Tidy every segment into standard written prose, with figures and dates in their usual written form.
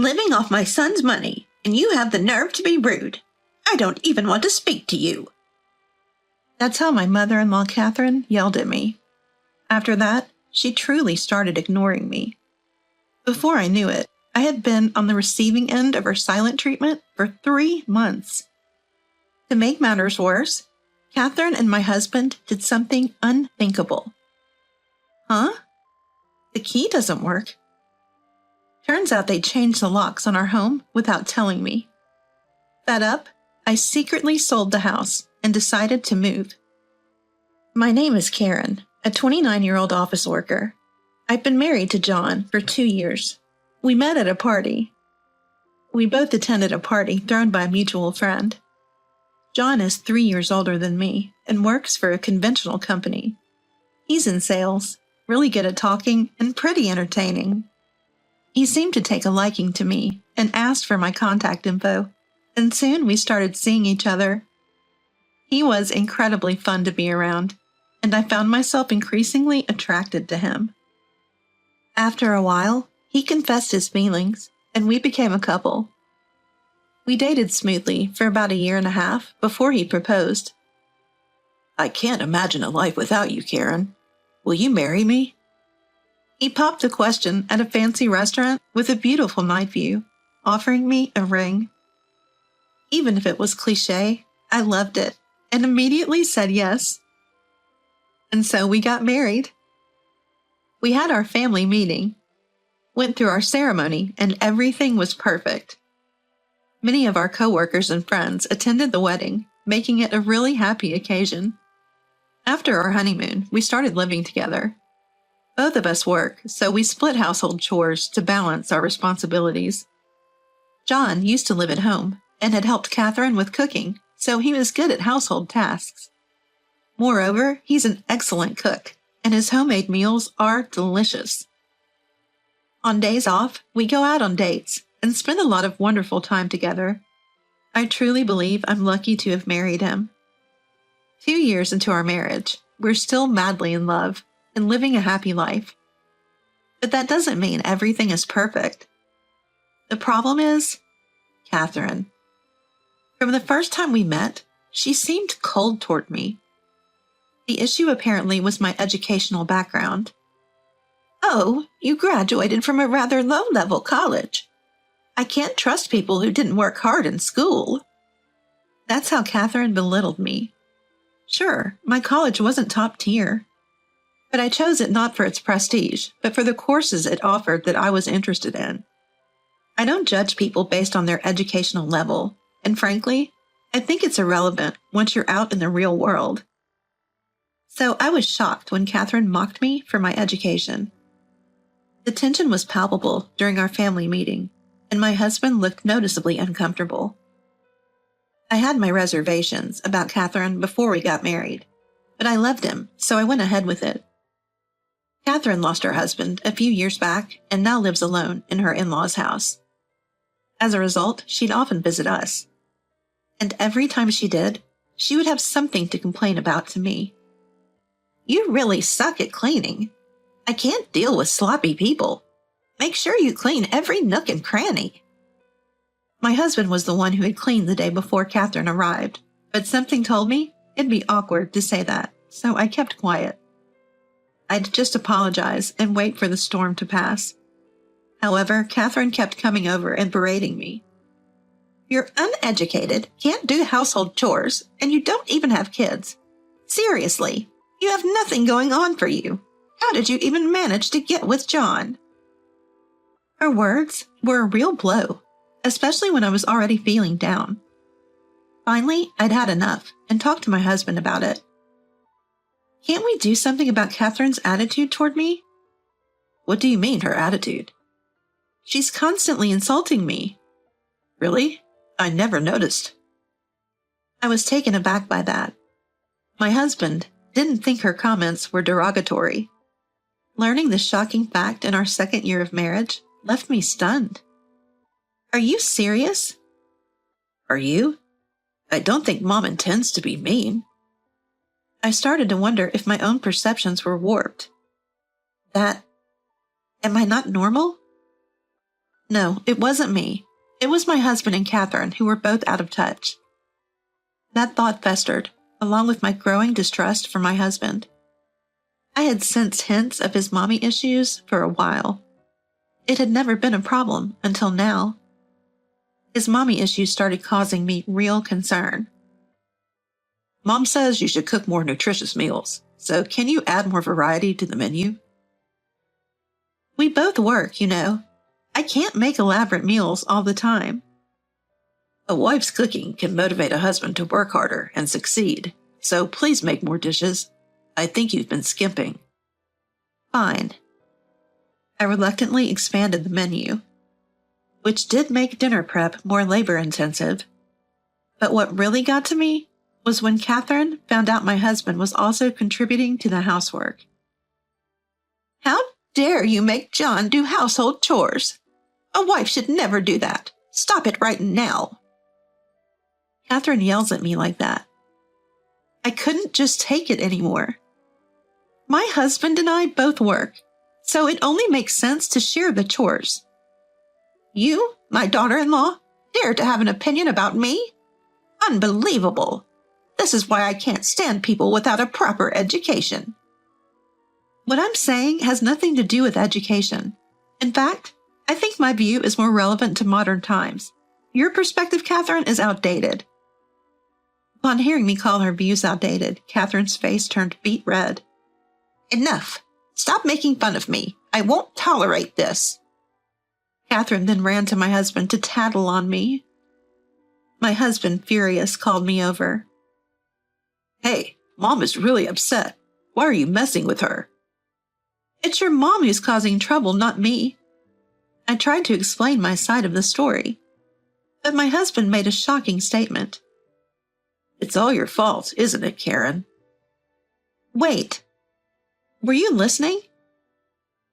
living off my son's money, and you have the nerve to be rude. I don't even want to speak to you." That's how my mother-in-law, Catherine, yelled at me. After that, she truly started ignoring me. Before I knew it, I had been on the receiving end of her silent treatment for 3 months. To make matters worse, Catherine and my husband did something unthinkable. Huh? The key doesn't work. Turns out they changed the locks on our home without telling me. Fed up, I secretly sold the house and decided to move. My name is Karen, a 29-year-old office worker. I've been married to John for 2 years. We met at a party. We both attended a party thrown by a mutual friend. John is 3 years older than me and works for a conventional company. He's in sales, really good at talking, and pretty entertaining. He seemed to take a liking to me and asked for my contact info, and soon we started seeing each other. He was incredibly fun to be around, and I found myself increasingly attracted to him. After a while, he confessed his feelings, and we became a couple. We dated smoothly for about 1.5 years before he proposed. "I can't imagine a life without you, Karen. Will you marry me?" He popped the question at a fancy restaurant with a beautiful night view, offering me a ring. Even if it was cliché, I loved it and immediately said yes. And so we got married. We had our family meeting, went through our ceremony, and everything was perfect. Many of our coworkers and friends attended the wedding, making it a really happy occasion. After our honeymoon, we started living together. Both of us work, so we split household chores to balance our responsibilities. John used to live at home and had helped Catherine with cooking, so he was good at household tasks. Moreover, he's an excellent cook, and his homemade meals are delicious. On days off, we go out on dates and spend a lot of wonderful time together. I truly believe I'm lucky to have married him. 2 years into our marriage, we're still madly in love and living a happy life. But that doesn't mean everything is perfect. The problem is Catherine. From the first time we met, she seemed cold toward me. The issue apparently was my educational background. "Oh, you graduated from a rather low-level college. I can't trust people who didn't work hard in school." That's how Catherine belittled me. Sure, my college wasn't top tier, but I chose it not for its prestige, but for the courses it offered that I was interested in. I don't judge people based on their educational level, and frankly, I think it's irrelevant once you're out in the real world. So I was shocked when Catherine mocked me for my education. The tension was palpable during our family meeting, and my husband looked noticeably uncomfortable. I had my reservations about Catherine before we got married, but I loved him, so I went ahead with it. Catherine lost her husband a few years back and now lives alone in her in-laws' house. As a result, she'd often visit us. And every time she did, she would have something to complain about to me. "You really suck at cleaning. I can't deal with sloppy people. Make sure you clean every nook and cranny." My husband was the one who had cleaned the day before Catherine arrived, but something told me it'd be awkward to say that, so I kept quiet. I'd just apologize and wait for the storm to pass. However, Catherine kept coming over and berating me. "You're uneducated, can't do household chores, and you don't even have kids. Seriously, you have nothing going on for you. How did you even manage to get with John?" Her words were a real blow, especially when I was already feeling down. Finally, I'd had enough and talked to my husband about it. "Can't we do something about Catherine's attitude toward me?" "What do you mean, her attitude?" "She's constantly insulting me." "Really? I never noticed." I was taken aback by that. My husband didn't think her comments were derogatory. Learning this shocking fact in our 2nd year of marriage left me stunned. "Are you serious?" "Are you? I don't think Mom intends to be mean." I started to wonder if my own perceptions were warped. Am I not normal? No, it wasn't me. It was my husband and Catherine who were both out of touch. That thought festered, along with my growing distrust for my husband. I had sensed hints of his mommy issues for a while. It had never been a problem until now. His mommy issues started causing me real concern. Mom says you should cook more nutritious meals, so can you add more variety to the menu? We both work, you know. I can't make elaborate meals all the time. A wife's cooking can motivate a husband to work harder and succeed, so please make more dishes. I think you've been skimping. Fine. I reluctantly expanded the menu, which did make dinner prep more labor-intensive. But what really got to me was when Catherine found out my husband was also contributing to the housework. How dare you make John do household chores? A wife should never do that. Stop it right now. Catherine yells at me like that. I couldn't just take it anymore. My husband and I both work, so it only makes sense to share the chores. You, my daughter-in-law, dare to have an opinion about me? Unbelievable. This is why I can't stand people without a proper education. What I'm saying has nothing to do with education. In fact, I think my view is more relevant to modern times. Your perspective, Catherine, is outdated. Upon hearing me call her views outdated, Catherine's face turned beet red. Enough! Stop making fun of me. I won't tolerate this. Catherine then ran to my husband to tattle on me. My husband, furious, called me over. Hey, Mom is really upset. Why are you messing with her? It's your mom who's causing trouble, not me. I tried to explain my side of the story, but my husband made a shocking statement. It's all your fault, isn't it, Karen? Wait. Were you listening?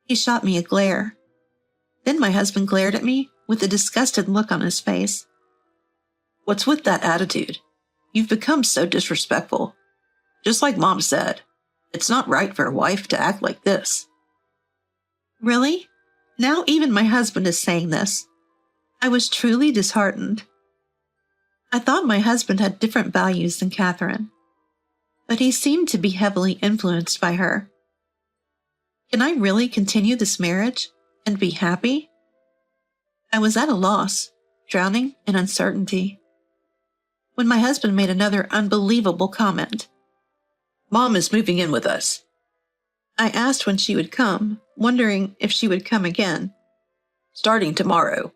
He shot me a glare. Then my husband glared at me with a disgusted look on his face. What's with that attitude? You've become so disrespectful. Just like Mom said, it's not right for a wife to act like this. Really? Now even my husband is saying this. I was truly disheartened. I thought my husband had different values than Catherine, but he seemed to be heavily influenced by her. Can I really continue this marriage and be happy? I was at a loss, drowning in uncertainty, when my husband made another unbelievable comment. Mom is moving in with us. I asked when she would come, wondering if she would come again. Starting tomorrow.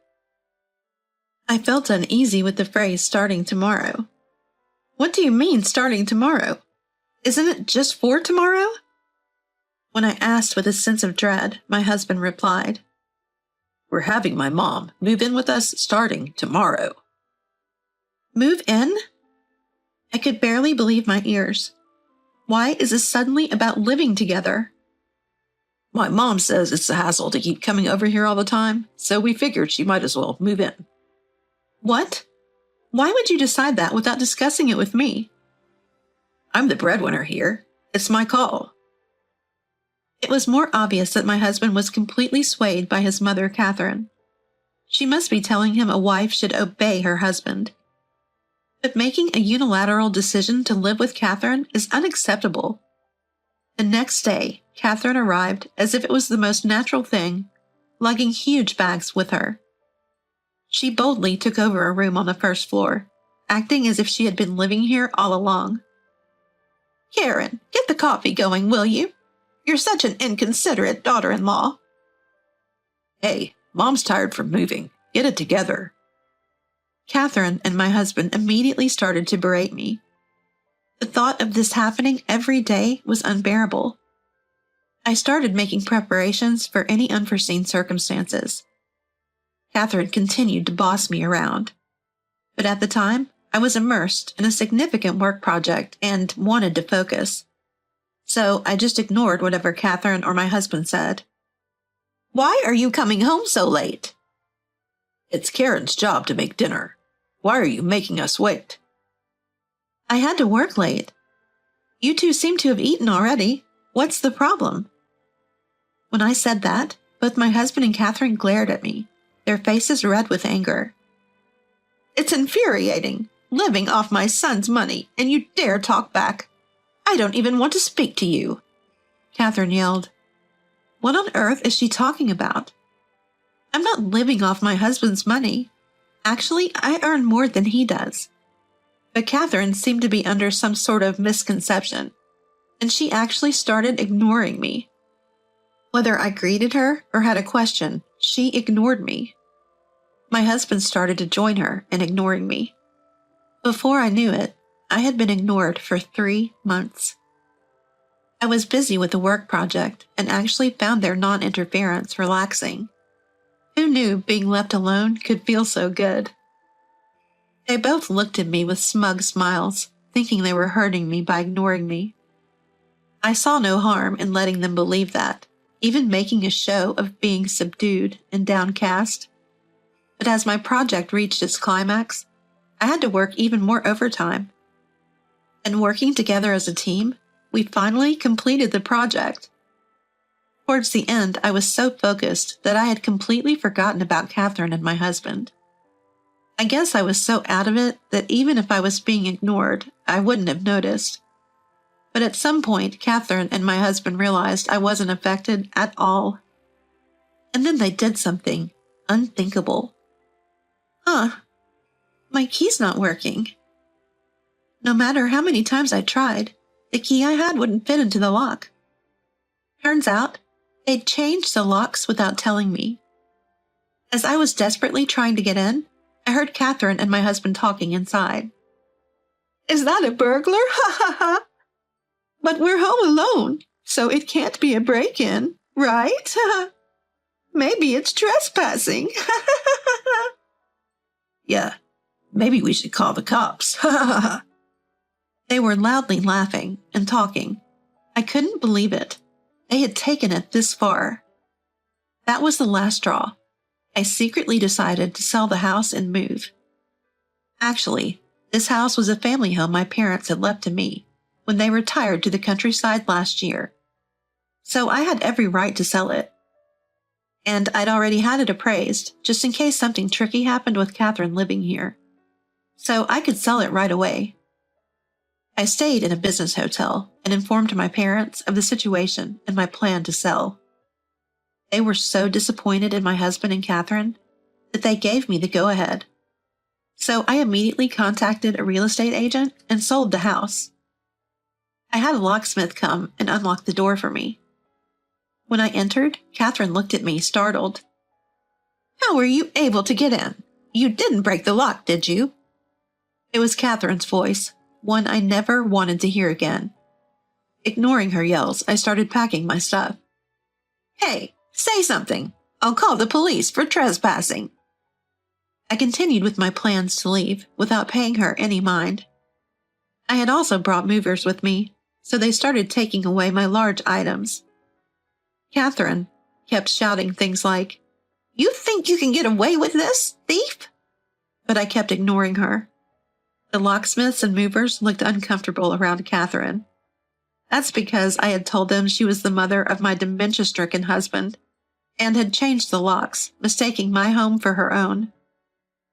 I felt uneasy with the phrase starting tomorrow. What do you mean starting tomorrow? Isn't it just for tomorrow? When I asked with a sense of dread, my husband replied, We're having my mom move in with us starting tomorrow. Move in? I could barely believe my ears. Why is this suddenly about living together? My mom says it's a hassle to keep coming over here all the time, so we figured she might as well move in. What? Why would you decide that without discussing it with me? I'm the breadwinner here. It's my call. It was more obvious that my husband was completely swayed by his mother, Catherine. She must be telling him a wife should obey her husband. But making a unilateral decision to live with Catherine is unacceptable. The next day, Catherine arrived as if it was the most natural thing, lugging huge bags with her. She boldly took over a room on the first floor, acting as if she had been living here all along. Karen, get the coffee going, will you? You're such an inconsiderate daughter-in-law. Hey, Mom's tired from moving. Get it together. Catherine and my husband immediately started to berate me. The thought of this happening every day was unbearable. I started making preparations for any unforeseen circumstances. Catherine continued to boss me around. But at the time, I was immersed in a significant work project and wanted to focus. So I just ignored whatever Catherine or my husband said. Why are you coming home so late? It's Karen's job to make dinner. Why are you making us wait? I had to work late. You two seem to have eaten already. What's the problem? When I said that, both my husband and Catherine glared at me, their faces red with anger. It's infuriating, living off my son's money, and you dare talk back. I don't even want to speak to you, Catherine yelled. What on earth is she talking about? I'm not living off my husband's money. Actually, I earn more than he does. But Catherine seemed to be under some sort of misconception, and she actually started ignoring me. Whether I greeted her or had a question, she ignored me. My husband started to join her in ignoring me. Before I knew it, I had been ignored for 3 months. I was busy with a work project and actually found their non-interference relaxing. Who knew being left alone could feel so good? They both looked at me with smug smiles, thinking they were hurting me by ignoring me. I saw no harm in letting them believe that, even making a show of being subdued and downcast. But as my project reached its climax, I had to work even more overtime. And working together as a team, we finally completed the project. Towards the end, I was so focused that I had completely forgotten about Catherine and my husband. I guess I was so out of it that even if I was being ignored, I wouldn't have noticed. But at some point, Catherine and my husband realized I wasn't affected at all. And then they did something unthinkable. My key's not working. No matter how many times I tried, the key I had wouldn't fit into the lock. Turns out, they'd changed the locks without telling me. As I was desperately trying to get in, I heard Catherine and my husband talking inside. Is that a burglar? Ha ha ha! But we're home alone, so it can't be a break-in, right? Maybe it's trespassing. Yeah, maybe we should call the cops. They were loudly laughing and talking. I couldn't believe it. They had taken it this far. That was the last straw. I secretly decided to sell the house and move. Actually, this house was a family home my parents had left to me when they retired to the countryside last year. So I had every right to sell it. And I'd already had it appraised, just in case something tricky happened with Catherine living here. So I could sell it right away. I stayed in a business hotel and informed my parents of the situation and my plan to sell. They were so disappointed in my husband and Catherine that they gave me the go-ahead. So I immediately contacted a real estate agent and sold the house. I had a locksmith come and unlock the door for me. When I entered, Catherine looked at me, startled. How were you able to get in? You didn't break the lock, did you? It was Catherine's voice, one I never wanted to hear again. Ignoring her yells, I started packing my stuff. Hey, say something. I'll call the police for trespassing. I continued with my plans to leave without paying her any mind. I had also brought movers with me, so they started taking away my large items. Catherine kept shouting things like, You think you can get away with this, thief? But I kept ignoring her. The locksmiths and movers looked uncomfortable around Catherine. That's because I had told them she was the mother of my dementia-stricken husband and had changed the locks, mistaking my home for her own.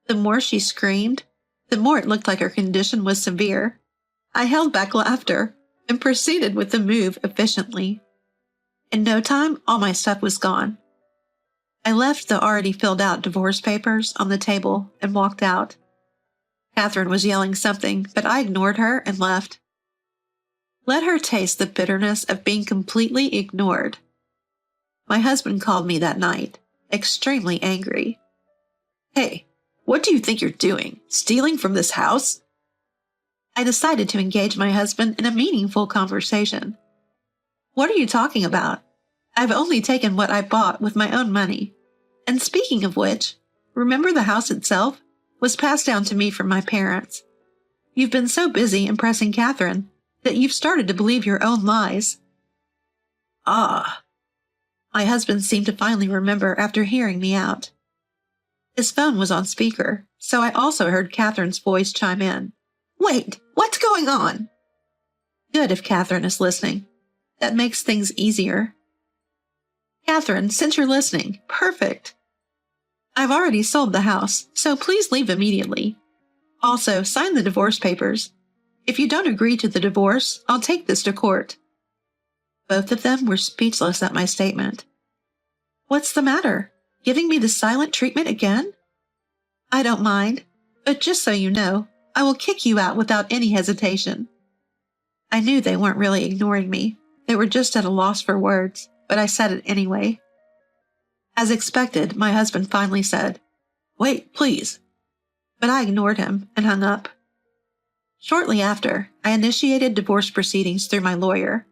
The more she screamed, the more it looked like her condition was severe. I held back laughter and proceeded with the move efficiently. In no time, all my stuff was gone. I left the already filled-out divorce papers on the table and walked out. Catherine was yelling something, but I ignored her and left. Let her taste the bitterness of being completely ignored. My husband called me that night, extremely angry. Hey, what do you think you're doing? Stealing from this house? I decided to engage my husband in a meaningful conversation. What are you talking about? I've only taken what I bought with my own money. And speaking of which, remember the house itself was passed down to me from my parents. You've been so busy impressing Catherine that you've started to believe your own lies. Ah. My husband seemed to finally remember after hearing me out. His phone was on speaker, so I also heard Catherine's voice chime in. Wait, what's going on? Good if Catherine is listening. That makes things easier. Catherine, since you're listening, perfect. I've already sold the house, so please leave immediately. Also, sign the divorce papers. If you don't agree to the divorce, I'll take this to court." Both of them were speechless at my statement. "What's the matter? Giving me the silent treatment again?" "I don't mind, but just so you know, I will kick you out without any hesitation." I knew they weren't really ignoring me. They were just at a loss for words, but I said it anyway. As expected, my husband finally said, "Wait, please." But I ignored him and hung up. Shortly after, I initiated divorce proceedings through my lawyer.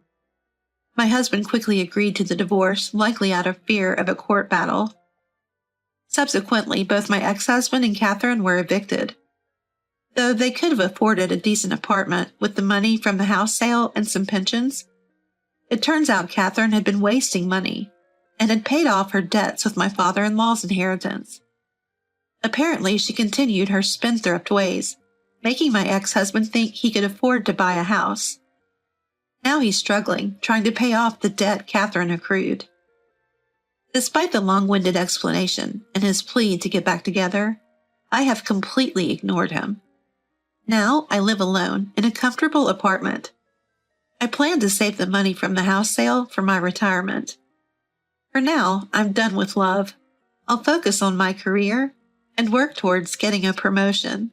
My husband quickly agreed to the divorce, likely out of fear of a court battle. Subsequently, both my ex-husband and Catherine were evicted. Though they could have afforded a decent apartment with the money from the house sale and some pensions, it turns out Catherine had been wasting money and had paid off her debts with my father-in-law's inheritance. Apparently, she continued her spendthrift ways, making my ex-husband think he could afford to buy a house. Now he's struggling, trying to pay off the debt Catherine accrued. Despite the long-winded explanation and his plea to get back together, I have completely ignored him. Now I live alone in a comfortable apartment. I plan to save the money from the house sale for my retirement. For now, I'm done with love. I'll focus on my career and work towards getting a promotion.